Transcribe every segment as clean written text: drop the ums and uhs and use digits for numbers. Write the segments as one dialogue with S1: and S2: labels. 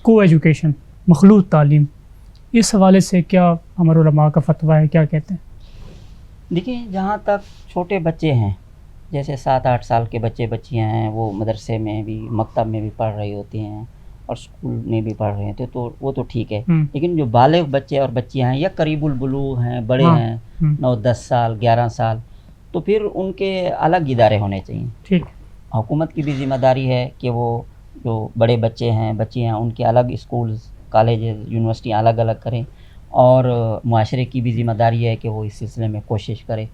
S1: کو ایجوکیشن، مخلوط تعلیم، اس حوالے سے کیا ہمارے علماء کا فتویٰ ہے، کیا کہتے ہیں؟
S2: دیکھیں، جہاں تک چھوٹے بچے ہیں، جیسے 7-8 سال کے بچے بچیاں ہیں، وہ مدرسے میں بھی، مکتب میں بھی پڑھ رہی ہوتی ہیں اور اسکول میں بھی پڑھ رہے ہیں، تو وہ تو ٹھیک ہے. لیکن جو بالغ بچے اور بچیاں ہیں یا قریب البلوغ ہیں، بڑے ہیں 9-10 سال 11 سال، تو پھر ان کے الگ ادارے ہونے چاہیے.
S1: ٹھیک.
S2: حکومت کی بھی ذمہ داری ہے کہ وہ جو بڑے بچے ہیں بچیاں ہیں ان کے الگ اسکولز، کالجز، یونیورسٹیاں الگ الگ کریں، اور معاشرے کی بھی ذمہ داری ہے کہ وہ اس سلسلے میں کوشش کرے.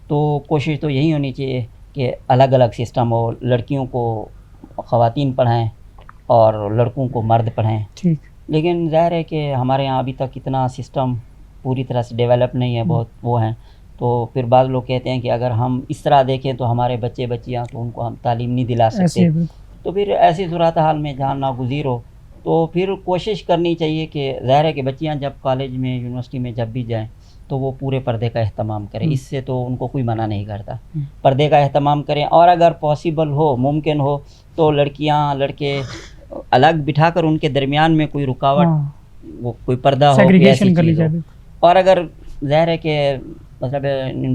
S2: تو کوشش تو یہی ہونی چاہیے کہ الگ الگ سسٹم ہو، لڑکیوں کو خواتین پڑھائیں اور لڑکوں کو مرد پڑھائیں.
S1: ٹھیک.
S2: لیکن ظاہر ہے کہ ہمارے یہاں ابھی تک اتنا سسٹم پوری طرح سے ڈیولپ نہیں ہے، بہت وہ ہیں. تو پھر بعض لوگ کہتے ہیں کہ اگر ہم اس طرح دیکھیں تو ہمارے بچے بچیاں تو ان کو ہم تعلیم نہیں دلا سکتے. تو پھر ایسی صورتحال میں جہاں ناگزیر ہو تو پھر کوشش کرنی چاہیے کہ ظاہر ہے کہ بچیاں جب کالج میں، یونیورسٹی میں جب بھی جائیں تو وہ پورے پردے کا اہتمام کریں. اس سے تو ان کو کوئی منع نہیں کرتا، پردے کا اہتمام کریں. اور اگر پاسبل ہو، ممکن ہو، تو لڑکیاں لڑکے الگ بٹھا کر ان کے درمیان میں کوئی رکاوٹ، وہ کوئی پردہ ہو، کوئی ایسی چیز ہو. اور اگر ظاہر ہے کہ مطلب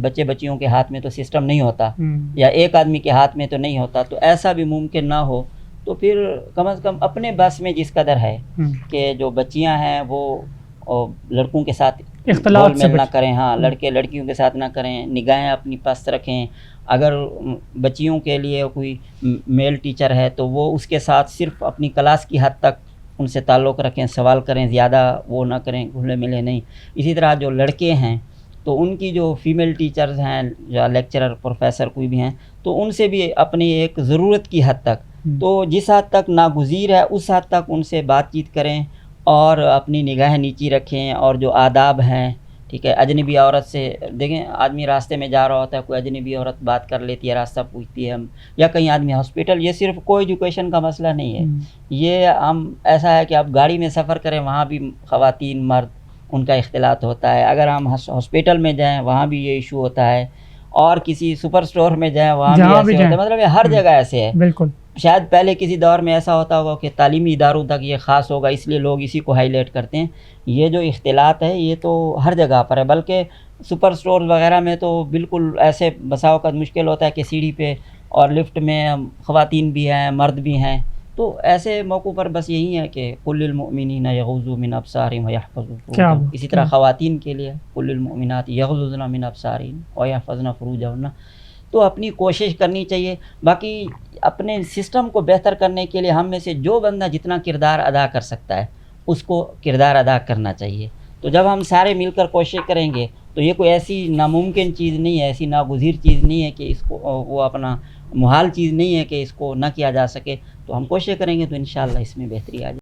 S2: بچے بچیوں کے ہاتھ میں تو سسٹم نہیں ہوتا، یا ایک آدمی کے ہاتھ میں تو نہیں ہوتا، تو ایسا بھی ممکن نہ ہو تو پھر کم از کم اپنے بس میں جس قدر ہے کہ جو بچیاں ہیں وہ لڑکوں کے ساتھ اختلاط میں نہ کریں، ہاں، لڑکے لڑکیوں کے ساتھ نہ کریں، نگاہیں اپنی پست رکھیں. اگر بچیوں کے لیے کوئی میل ٹیچر ہے تو وہ اس کے ساتھ صرف اپنی کلاس کی حد تک ان سے تعلق رکھیں، سوال کریں، زیادہ وہ نہ کریں، گھلے ملے نہیں. اسی طرح جو لڑکے ہیں تو ان کی جو فیمیل ٹیچرز ہیں یا لیکچرر، پروفیسر کوئی بھی ہیں، تو ان سے بھی اپنی ایک ضرورت کی حد تک، تو جس حد تک ناگزیر ہے اس حد تک ان سے بات چیت کریں اور اپنی نگاہیں نیچی رکھیں. اور جو آداب ہیں، ٹھیک ہے، اجنبی عورت سے دیکھیں، آدمی راستے میں جا رہا ہوتا ہے، کوئی اجنبی عورت بات کر لیتی ہے، راستہ پوچھتی ہے، یا کہیں آدمی ہاسپٹل، یہ صرف کو ایجوکیشن کا مسئلہ نہیں ہے. یہ ہم ایسا ہے کہ آپ گاڑی میں سفر کریں، وہاں بھی خواتین مرد ان کا اختلاط ہوتا ہے. اگر ہم ہاسپٹل میں جائیں وہاں بھی یہ ایشو ہوتا ہے، اور کسی سپر سٹور میں جائیں وہاں بھی ایسے ہوتا ہے. مطلب ہر جگہ ایسے ہے. بالکل. شاید پہلے کسی دور میں ایسا ہوتا ہوگا کہ تعلیمی اداروں تک یہ خاص ہوگا، اس لیے لوگ اسی کو ہائی لائٹ کرتے ہیں. یہ جو اختلاط ہے یہ تو ہر جگہ پر ہے، بلکہ سپر سٹور وغیرہ میں تو بالکل ایسے بسا اوقات مشکل ہوتا ہے کہ سیڑھی پہ اور لفٹ میں خواتین بھی ہیں، مرد بھی ہیں. تو ایسے موقعوں پر بس یہی ہے کہ قل للمؤمنین یغضوا من ابصارہم ویحفظوا فروجہم. اسی طرح خواتین کے لیے قل للمؤمنات یغضضن من ابصارہن ویحفظن فروجہن. تو اپنی کوشش کرنی چاہیے. باقی اپنے سسٹم کو بہتر کرنے کے لیے ہم میں سے جو بندہ جتنا کردار ادا کر سکتا ہے اس کو کردار ادا کرنا چاہیے. تو جب ہم سارے مل کر کوشش کریں گے تو یہ کوئی ایسی ناممکن چیز نہیں ہے، ایسی ناگزیر چیز نہیں ہے کہ اس کو وہ اپنا محال چیز نہیں ہے کہ اس کو نہ کیا جا سکے. تو ہم کوشش کریں گے تو انشاءاللہ اس میں بہتری آ جائے.